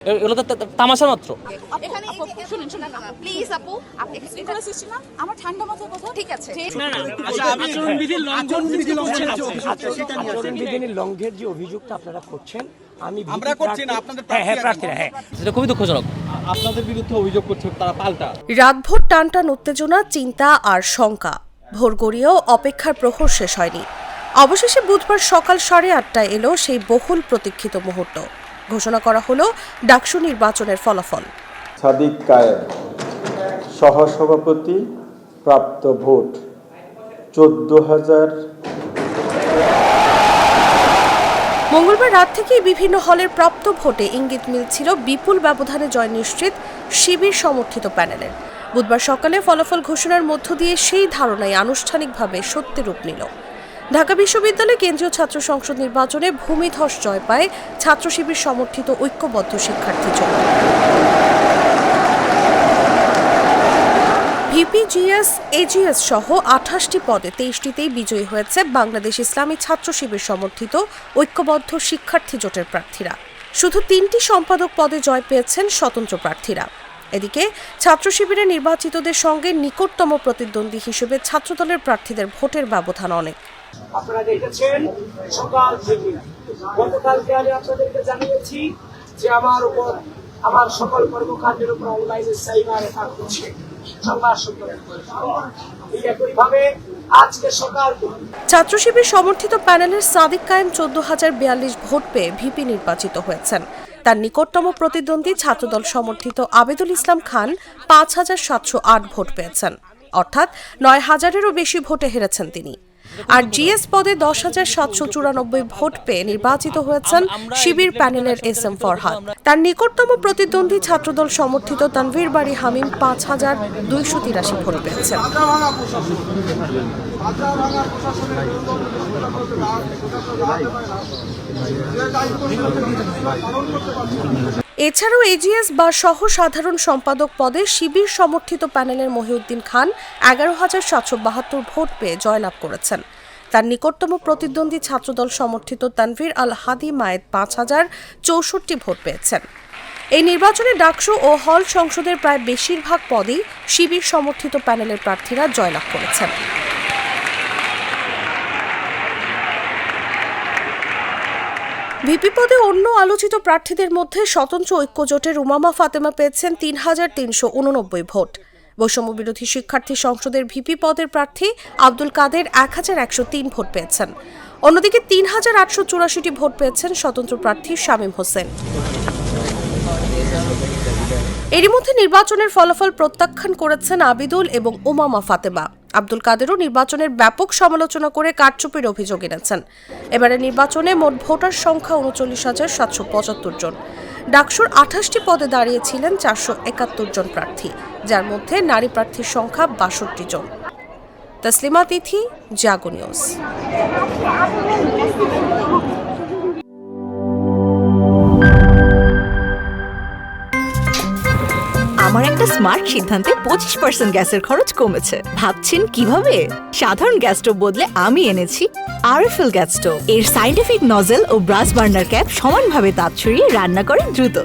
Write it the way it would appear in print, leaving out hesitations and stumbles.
এগুলো তো তামাশা মাত্র। এখানে শুনুন শুনুন প্লিজ আপু আপনি এক্সপ্লেন সৃষ্টি না আমার ঠান্ডা মাথার কথা ঠিক আছে আচ্ছা আচরণবিধির লঙ্ঘনের যে অভিযোগটা আপনারা করছেন আমরা করছি না আপনাদের প্রার্থীরা এটা খুবই দুঃখজনক। আপনাদের বিরুদ্ধে অভিযোগ করছে তারা পাল্টা। রাতভর টানটান উত্তেজনা, চিন্তা আর শঙ্কা। ভোর গড়িয়েও অপেক্ষার প্রহর শেষ হয়নি। অবশেষে বুধবার সকাল 8:30টায় এলো সেই বহুল প্রতীক্ষিত মুহূর্ত। ঘোষণা করা হলো ডাকসু নির্বাচনের ফলাফল। সাদিক কায়েম সহসভাপতি, প্রাপ্ত ভোট 14,000। মঙ্গলবার রাত থেকেই বিভিন্ন হলের প্রাপ্ত ভোটে ইঙ্গিত মিলছিল বিপুল ব্যবধানে জয় নিশ্চিত শিবির সমর্থিত প্যানেলের। বুধবার সকালে ফলাফল ঘোষণার মধ্য দিয়ে সেই ধারণাই আনুষ্ঠানিকভাবে সত্যি রূপ নিল। ঢাকা বিশ্ববিদ্যালয় কেন্দ্রীয় ছাত্র সংসদ নির্বাচনে ভূমিধস জয় পায় ছাত্র শিবির সমর্থিত ঐক্যবদ্ধ শিক্ষার্থী জোট। ভিপি, জিএস, এজিএস সহ 28টি পদে 23টিতেই বিজয়ী হয়েছে বাংলাদেশ ইসলামী ছাত্র শিবির সমর্থিত ঐক্যবদ্ধ শিক্ষার্থী জোটের প্রার্থীরা। শুধু 3টি সম্পাদক পদে জয় পেয়েছেন স্বতন্ত্র প্রার্থীরা। এদিকে ছাত্র শিবিরের নির্বাচিতদের সঙ্গে নিকটতম প্রতিদ্বন্দ্বী হিসেবে ছাত্রদলের প্রার্থীদের ভোটের ব্যবধান অনেক। আপনারা দেখেছেন সকাল থেকে গতকালকে আমি আপনাদেরকে জানিয়েছি যে আমার উপর আমার সকল কর্মকাণ্ডের উপর অনলাইনে সাইবার অ্যাটাক করছে। ছাত্র শিবির সমর্থিত প্যানেলের সাদিক কায়েম 14,042 ভোট পেয়ে ভিপি নির্বাচিত হয়েছেন। তার নিকটতম প্রতিদ্বন্দ্বী ছাত্রদল সমর্থিত আবেদুল ইসলাম খান 5,708 ভোট পেয়েছেন, অর্থাৎ 9,000-এরও বেশি ভোটে হেরেছেন তিনি। আর জিএস পদে 10,794 ভোট পেয়ে নির্বাচিত হয়েছেন শিবির প্যানেলের SM ফরহাদ। তার নিকটতম প্রতিদ্বন্দ্বী ছাত্রদল সমর্থিত তানভীর বাড়ি হামিম 5,283 ভোট পেয়েছেন। এছাড়াও এজিএস বা সহ সাধারণ সম্পাদক পদে শিবির সমর্থিত প্যানেলের মহিউদ্দিন খান 11,772 ভোট পেয়ে জয়লাভ করেছেন। তার নিকটতম প্রতিদ্বন্দ্বী ছাত্রদল সমর্থিত তানভীর আল হাদি মায়েদ 5,064 ভোট পেয়েছেন। এই নির্বাচনে ডাকসু ও হল সংসদের প্রায় বেশিরভাগ পদেই শিবির সমর্থিত প্যানেলের প্রার্থীরা জয়লাভ করেছেন। ভিপি পদে অন্য আলোচিত প্রার্থীদের মধ্যে স্বতন্ত্র ঐক্যজোটের উমামা ফাতেমা পেয়েছেন 3,389 ভোট। বৈষম্য বিরোধী শিক্ষার্থী সংসদের ভিপি পদের প্রার্থী আব্দুল কাদের 1,103 ভোট পেয়েছেন। অন্যদিকে 3,884টি ভোট পেয়েছেন স্বতন্ত্র প্রার্থী শামীম হোসেন। এরই মধ্যে নির্বাচনের ফলাফল প্রত্যাখ্যান করেছেন আবিদুল এবং উমামা ফাতেমা। আব্দুল কাদেরও নির্বাচনের ব্যাপক সমালোচনা করে কারচুপির অভিযোগ এনেছেন। এবারে নির্বাচনে মোট ভোটার সংখ্যা 39,775 জন। ডাকসুর 28টি পদে দাঁড়িয়েছিলেন 471 জন প্রার্থী, যার মধ্যে নারী প্রার্থীর সংখ্যা 62 জন। তসলিমা তিথি, জাগো নিউজ। আমার একটা স্মার্ট সিদ্ধান্তে 25% গ্যাসের খরচ কমেছে। ভাবছেন কিভাবে? সাধারণ গ্যাস স্টোভ বদলে আমি এনেছি আরএফএল গ্যাস স্টোভ। এর সাইন্টিফিক নজেল ও ব্রাস বার্নার ক্যাপ সমানভাবে তাপ ছড়িয়ে রান্না করে দ্রুত।